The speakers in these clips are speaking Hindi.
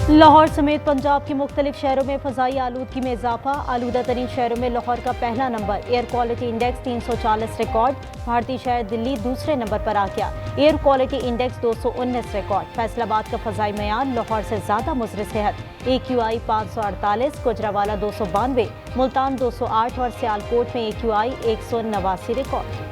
लाहौर समेत पंजाब के मुख्तलिफ शहरों में फ़ज़ाई आलूदगी में इजाफा। आलूदा तरीन शहरों में लाहौर का पहला number. Air quality index 340 record. भारतीय शहर दिल्ली दूसरे नंबर पर आ गया। Air quality index 219 record. Faisalabad का फ़ज़ाई मयार लाहौर से ज़्यादा मुज़र सेहत। AQI 548, गुजरावाला 292, मुल्तान 208 और सियालकोट में AQI 189 record.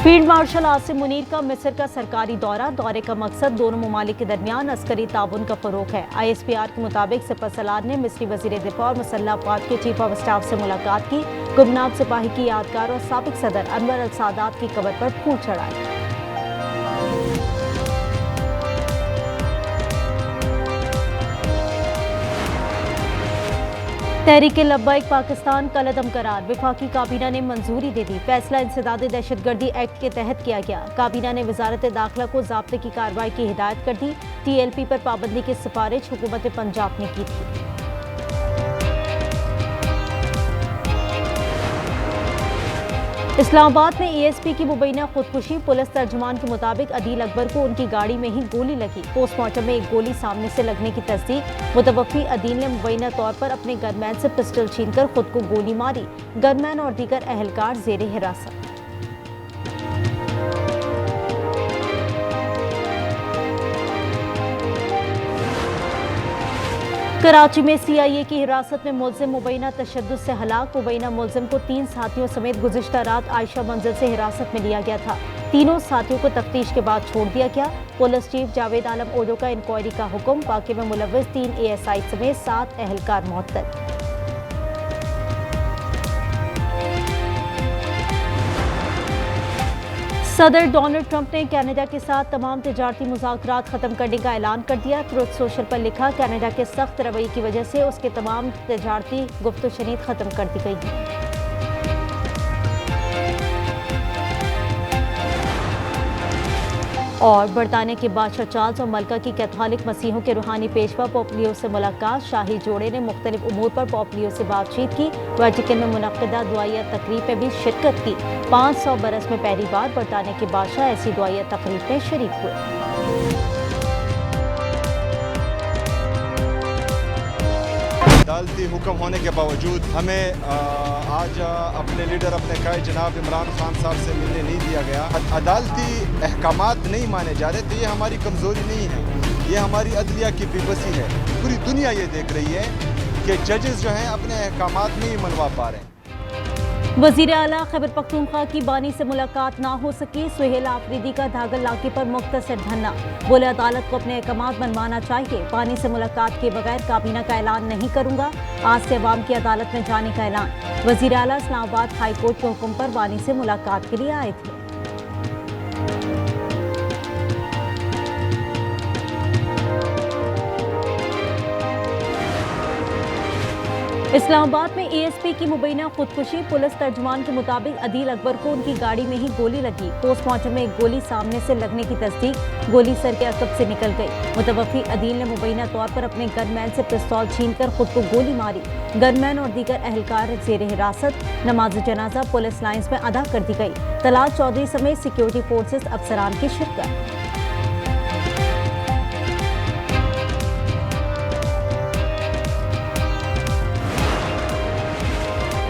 Field marshal Asim Munir का मिस्र का सरकारी दौरे का मकसद दोनों ममालिक के दरमियान अस्करी ताउन का फ़रोग़ है। ISPR के मुताबिक सिपहसालार ने मिस्री वज़ीर दिफ़ा और मुसल्लह अफ़वाज के चीफ ऑफ स्टाफ से मुलाकात की। गुमनाम सिपाही की यादगार और साबिक़ सदर अनवर अल सादात की कब्र पर फूल चढ़ाए। तहरीक-ए लब्बैक पाकिस्तान कलअदम करार। वफाकी काबीना ने मंजूरी दे दी। फैसला इंसदाद दहशतगर्दी एक्ट के तहत किया गया। काबीना ने वजारत दाखिला को ज़ाब्ते की कार्रवाई की हिदायत कर दी। TLP पर पाबंदी की सिफारिश हुकूमत पंजाब ने की थी। इस्लामाबाद में ASP की मुबैना खुदकुशी। पुलिस तर्जुमान के मुताबिक अदील अकबर को उनकी गाड़ी में ही गोली लगी। पोस्टमार्टम में एक गोली सामने से लगने की तस्दीक। मुतवफ़्फ़ी अदील ने मुबैना तौर पर अपने गनमैन से पिस्टल छीनकर खुद को गोली मारी। गनमैन और दीगर अहलकार जेर हिरासत। कराची में CIA की हिरासत में मुलजिम मुबैना तशद्दुद से हलाक। मुबैना मुलजिम को 3 साथियों समेत गुज़िश्ता रात आयशा मंजिल से हिरासत में लिया गया था। तीनों साथियों को तफ्तीश के बाद छोड़ दिया गया। पुलिस चीफ जावेद आलम ओडो का इंक्वायरी का हुक्म। वाक़े में मुलव्विस 3 ASI समेत 7 अहलकार मुअत्तल। सदर डोनाल्ड ट्रंप ने कनाडा के साथ तमाम तिजारती मुज़ाकरात ख़त्म करने का ऐलान कर दिया। ट्रुथ सोशल पर लिखा, कनाडा के सख्त रवैये की वजह से उसके तमाम तिजारती गुफ्तशनीद ख़त्म कर दी गई है। और बरतानिया के बादशाह चार्ल्स और मलका की कैथोलिक मसीहों के रूहानी पेशवा पोप लियो से मुलाकात। शाही जोड़े ने मुख्तलिफ उमूर पर पोप लियो से बातचीत की। वेटिकन में मुनक़्क़दा दुआया तकरीब में भी शिरकत की। 500 बरस में पहली बार बरतानिया के बादशाह ऐसी दुआया तकरीब में शरीक हुए। अदालती हुक्म होने के बावजूद हमें आज अपने लीडर अपने कायद जनाब इमरान खान साहब से मिलने नहीं दिया गया। अदालती अहकामात नहीं माने जा रहे, तो ये हमारी कमज़ोरी नहीं है, ये हमारी अदलिया की बेबसी है। पूरी दुनिया ये देख रही है कि जजेस जो हैं अपने अहकामात नहीं मनवा पा रहे हैं। वज़ीर आला खैबर पख्तूनख्वा की बानी से मुलाकात ना हो सकी। सुहेल आफरीदी का धागल लाके पर मुख्तसर धरना। बोले अदालत को अपने अहकामात मनवाना चाहिए। बानी से मुलाकात के बगैर काबीना का ऐलान नहीं करूंगा। आज से अवाम की अदालत में जाने का ऐलान। वज़ीर आला इस्लामाबाद हाई कोर्ट के हुक्म पर बानी से मुलाकात के लिए आए थे। इस्लामाबाद में ASP की मुबैना खुदकुशी। पुलिस तर्जुमान के मुताबिक अदील अकबर को उनकी गाड़ी में ही गोली लगी। पोस्टमार्टम में एक गोली सामने से लगने की तस्दीक। गोली सर के अकब से निकल गई। मुतवफ़्फ़ी अदील ने मुबैना तौर पर अपने गनमैन से पिस्तौल छीनकर खुद को गोली मारी। गनमैन और दीगर अहलकार जेर हिरासत। नमाज जनाजा पुलिस लाइन्स में अदा कर दी गई। तलाल चौधरी समेत सिक्योरिटी फोर्सेस अफसरान की शिरकत।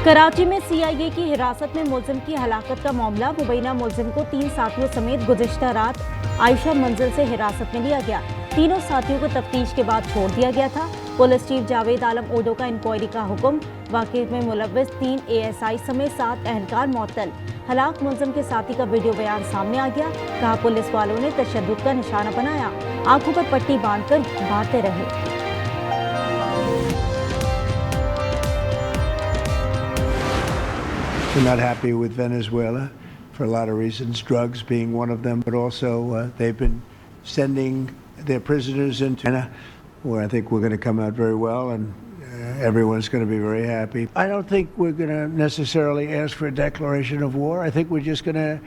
कराची में CIA की हिरासत में मुलजिम की हलाकत का मामला। मुबैना मुलजिम को 3 साथियों समेत गुज़िश्ता रात आयशा मंजिल से हिरासत में लिया गया। तीनों साथियों को तफ्तीश के बाद छोड़ दिया गया था। पुलिस चीफ जावेद आलम ओडो का इंक्वायरी का हुक्म। वाक़े में मुलव्विस 3 ASI समेत 7 अहलकार मुअत्तल। हलाक मुलजिम के साथी का वीडियो बयान सामने आ गया। कहा, पुलिस वालों ने तशद्दुद का निशाना बनाया, आंखों पर पट्टी बांधकर घुमाते रहे। We're not happy with Venezuela for a lot of reasons, drugs being one of them, but also they've been sending their prisoners into China, where I think we're going to come out very well and everyone's going to be very happy. I don't think we're going to necessarily ask for a declaration of war. I think we're just going to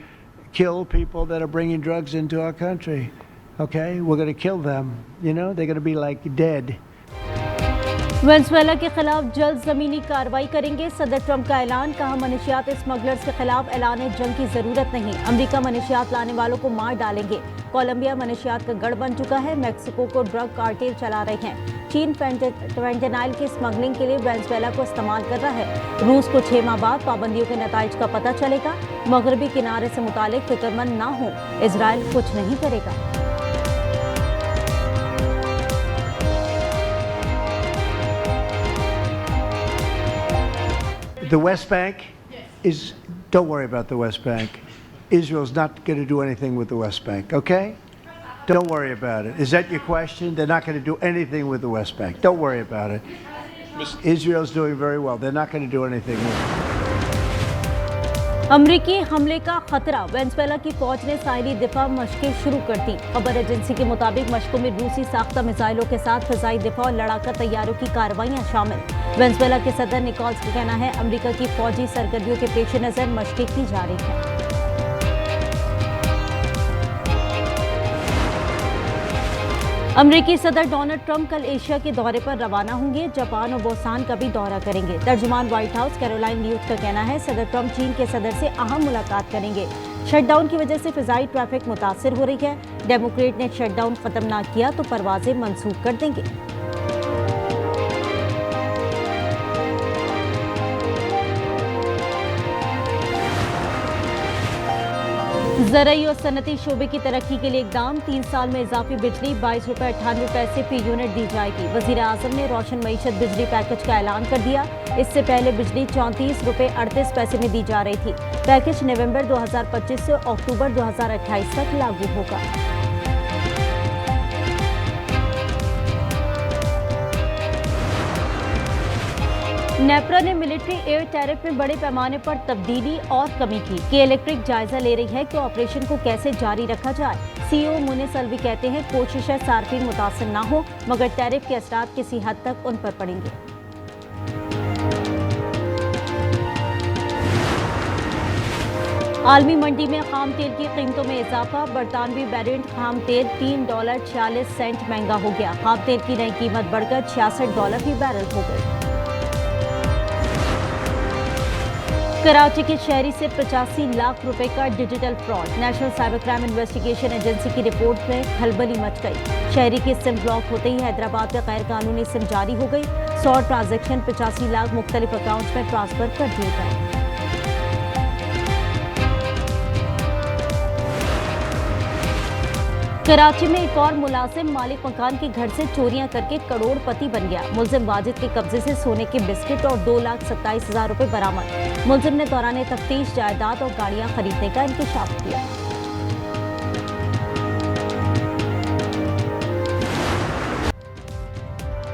kill people that are bringing drugs into our country. Okay? We're going to kill them. You know, they're going to be like dead. Venezuela के खिलाफ जल्द जमीनी कार्रवाई करेंगे, सदर ट्रंप का ऐलान। कहा, मनशियात स्मगलर्स के खिलाफ ऐलान जंग की जरूरत नहीं, अमेरिका मनशियात लाने वालों को मार डालेंगे। कोलंबिया मनशियात का गढ़ बन चुका है, मैक्सिको को ड्रग कार्टेल चला रहे हैं। चीन फेंटेनाइल की स्मगलिंग के लिए वेनेजुएला को इस्तेमाल कर रहा है। रूस को 6 माह बाद पाबंदियों के नताइज का पता चलेगा। मगरबी किनारे से मुतालिक फिक्रमंद ना हो, इजराइल कुछ नहीं करेगा। The West Bank is, don't worry about the West Bank. Israel's not going to do anything with the West Bank, okay? Don't worry about it. Is that your question? They're not going to do anything with the West Bank. Don't worry about it. Israel's doing very well. They're not going to do anything with it. अमरीकी हमले का खतरा, वेनेजुएला की फौज ने साहिली दिफा मशकें शुरू कर दी। खबर एजेंसी के मुताबिक मशकों में रूसी साख्ता मिसाइलों के साथ फिजाई दिफा और लड़ाका तैयारों की कार्रवाइयां शामिल। वेनेजुएला के सदर निकोलस का कहना है, अमेरिका की फौजी सरगर्मियों के पेश नजर मशकें की जा रही हैं। अमेरिकी सदर डोनाल्ड ट्रंप कल एशिया के दौरे पर रवाना होंगे। जापान और बोसान का भी दौरा करेंगे। तर्जुमान व्हाइट हाउस कैरोलाइन ल्यूथ का कहना है, सदर ट्रंप चीन के सदर से अहम मुलाकात करेंगे। शटडाउन की वजह से फिजाई ट्रैफिक मुतासिर हो रही है। डेमोक्रेट ने शटडाउन खत्म ना किया तो परवाजें मंसूख कर देंगे। ज़राई और सनती शोबे की तरक्की के लिए इकदाम, 3 साल में इजाफी बिजली 22 रुपये 98 पैसे फी यूनिट दी जाएगी। वज़ीर आज़म ने रोशन मईशत बिजली पैकेज का ऐलान कर दिया। इससे पहले बिजली 34 रुपये 38 पैसे में दी जा रही थी। पैकेज नवंबर 2025 से अक्टूबर 2028 तक लागू होगा। नेपरा ने मिलिट्री एयर टैरिफ में बड़े पैमाने पर तब्दीली और कमी की। के इलेक्ट्रिक जायजा ले रही है कि ऑपरेशन को कैसे जारी रखा जाए। सीईओ मुनिस अलवी कहते हैं, कोशिश है सार्फिन मुतासर ना हो, मगर टैरिफ के असरात किसी हद तक उन पर पड़ेंगे। आलमी मंडी में खाम तेल की कीमतों में इजाफा, बरतानवी वेरिएंट खाम तेल $3.46 महंगा हो गया। खाम तेल की नई कीमत बढ़कर $66 फी बैरल हो गई। कराची के शहरी से 85 लाख रुपए का digital fraud, national cyber crime investigation agency की रिपोर्ट में खलबली मच गई। शहरी की सिम ब्लॉक होते ही हैदराबाद में गैर कानूनी सिम जारी हो गई। 100 ट्रांजैक्शन 85 लाख मुख्तलिफ अकाउंट्स में ट्रांसफर कर दिए गए। कराची में एक और मुलाजिम मालिक मकान के घर से चोरियां करके करोड़पति बन गया। मुलजिम वाजिद के कब्जे से सोने के बिस्किट और 2,27,000 रुपए बरामद। मुलजिम ने दौरान तफ्तीश जायदाद और गाड़ियां खरीदने का इंकशाफ किया।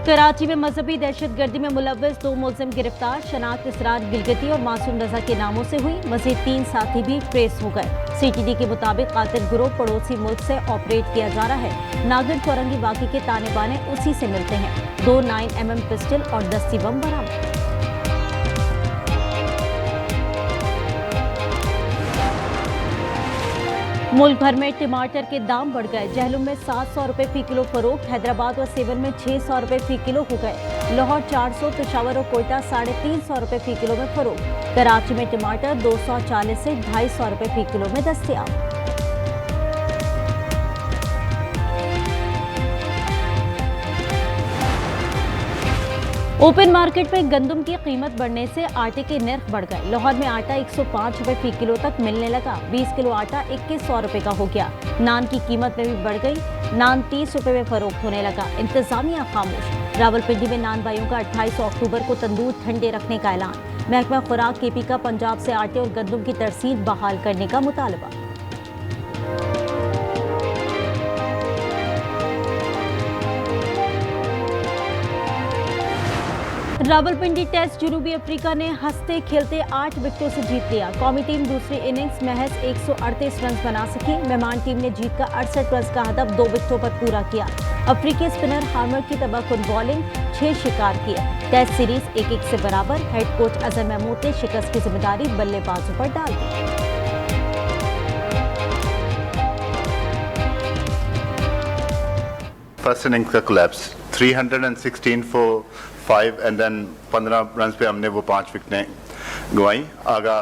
कराची में मजहबी दहशतगर्दी में मुलव्वस 2 मुलजिम गिरफ्तार। शनाख्त इसरार गिलगिती और मासूम रजा के नामों से हुई। मजीद 3 साथी भी ट्रेस हो गए। सीटीडी के मुताबिक कातिल गिरोह पड़ोसी मुल्क से ऑपरेट किया जा रहा है। नागिर फौरंगी वाक़े के ताने बाने उसी से मिलते हैं। 2 9mm पिस्टल और 10 बम बरामद। मुल्क भर में टमाटर के दाम बढ़ गए। जहलुम में 700 रुपए फी किलो फरोख्त, हैदराबाद और सेवन में 600 रुपए फी किलो हो गए। लाहौर 400, पेशावर और कोयटा 350 रुपए फी किलो में फरोख्त। कराची में टमाटर 240 से 250 रुपए फी किलो में दस्तयाब। ओपन मार्केट में गंदम की कीमत बढ़ने से आटे के नर्ख बढ़ गए। लाहौर में आटा 105 रुपए फी किलो तक मिलने लगा। 20 किलो आटा 2100 रुपए का हो गया। नान की कीमत में भी बढ़ गई। नान 30 रुपए में फरोख्त होने लगा। इंतजामिया खामोश। रावलपिंडी में नान भाइयों का 28 अक्टूबर को तंदूर ठंडे रखने का ऐलान। महकमा खुराक केपी का पंजाब से आटे और गंदम की तरसील बहाल करने का मुतालबा। रावलपिंडी टेस्ट जनूबी अफ्रीका ने हंसते खेलते 8 विकेटों से जीत लिया। कौमी टीम दूसरी इनिंग्स महज 138 रन बना सकी। मेहमान टीम ने जीत का 68 रन का हदफ 2 विकेटों पर पूरा किया। अफ्रीकी स्पिनर हार्मर की तबाहकुन बॉलिंग 6 शिकार किए। टेस्ट सीरीज 1-1 से बराबर। हेड कोच अजहर महमूद ने शिकस्त की जिम्मेदारी बल्लेबाजों पर डाल दी। फर्स्ट इनिंग्स का collapse 316 for 5 and then 15 run पे हमने वो 5 विकेटें गंवाई। आगा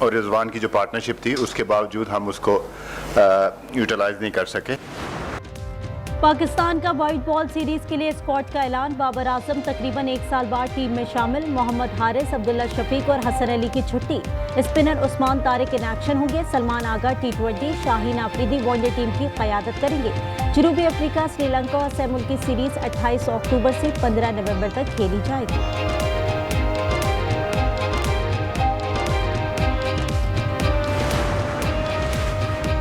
और रिजवान की जो पार्टनरशिप थी उसके बावजूद हम उसको यूटिलाइज नहीं कर सके। पाकिस्तान का वाइट बॉल सीरीज के लिए स्क्वाड का ऐलान। बाबर आजम तकरीबन 1 साल बाद टीम में शामिल। मोहम्मद हारिस, अब्दुल्ला शफीक और हसन अली की छुट्टी। Spinner Usman Tariq in action होंगे। सलमान आगा T20, Shaheen Afridi one day team की क़यादत करेंगे। जनूबी अफ्रीका, श्रीलंका और सैमुल की सीरीज 28 अक्टूबर से 15 नवंबर तक खेली जाएगी।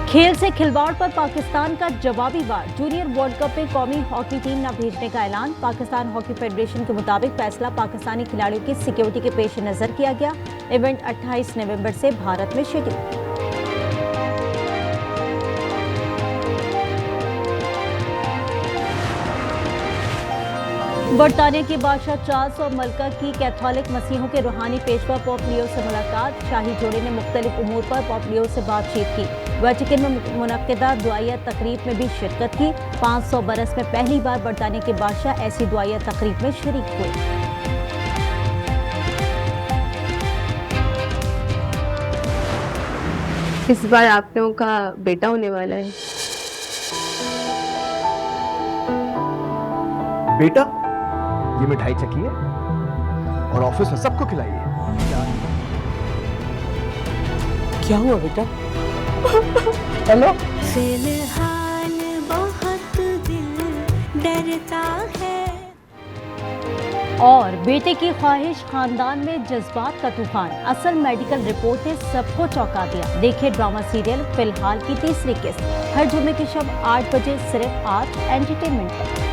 खेल से खिलवाड़ पर पाकिस्तान का जवाबी वार। जूनियर वर्ल्ड कप में कौमी हॉकी टीम न भेजने का ऐलान। पाकिस्तान हॉकी फेडरेशन के मुताबिक फैसला पाकिस्तानी खिलाड़ियों की सिक्योरिटी के पेश नज़र किया गया। इवेंट 28 नवंबर से भारत में शेड्यूल। बरतानिया के बादशाह चार्ल्स और मलका की कैथोलिक मसीहों के रूहानी पेशवा पोप लियो से मुलाकात। शाही जोड़े ने मुख्तलिफ उमूर पर पोप लियो से बातचीत की। वेटिकन में मुनक्किदा दुआया तकरीब में भी शिरकत की। 500 बरस में पहली बार बरतानिया के बादशाह ऐसी दुआया तकरीब में शरीक हुए। इस बार आप लोगों का बेटा होने वाला है। बेटा, ये मिठाई चखिए और ऑफिस में सबको खिलाइए। क्या हुआ बेटा? हेलो। फिलहाल बहुत दिल डरता है। और बेटे की ख्वाहिश, खानदान में जज्बात का तूफान। असल मेडिकल रिपोर्ट ने सबको चौंका दिया। देखिए ड्रामा सीरियल फिलहाल की तीसरी किस्त हर जुम्मे की शब 8 बजे सिर्फ आप एंटरटेनमेंट पर।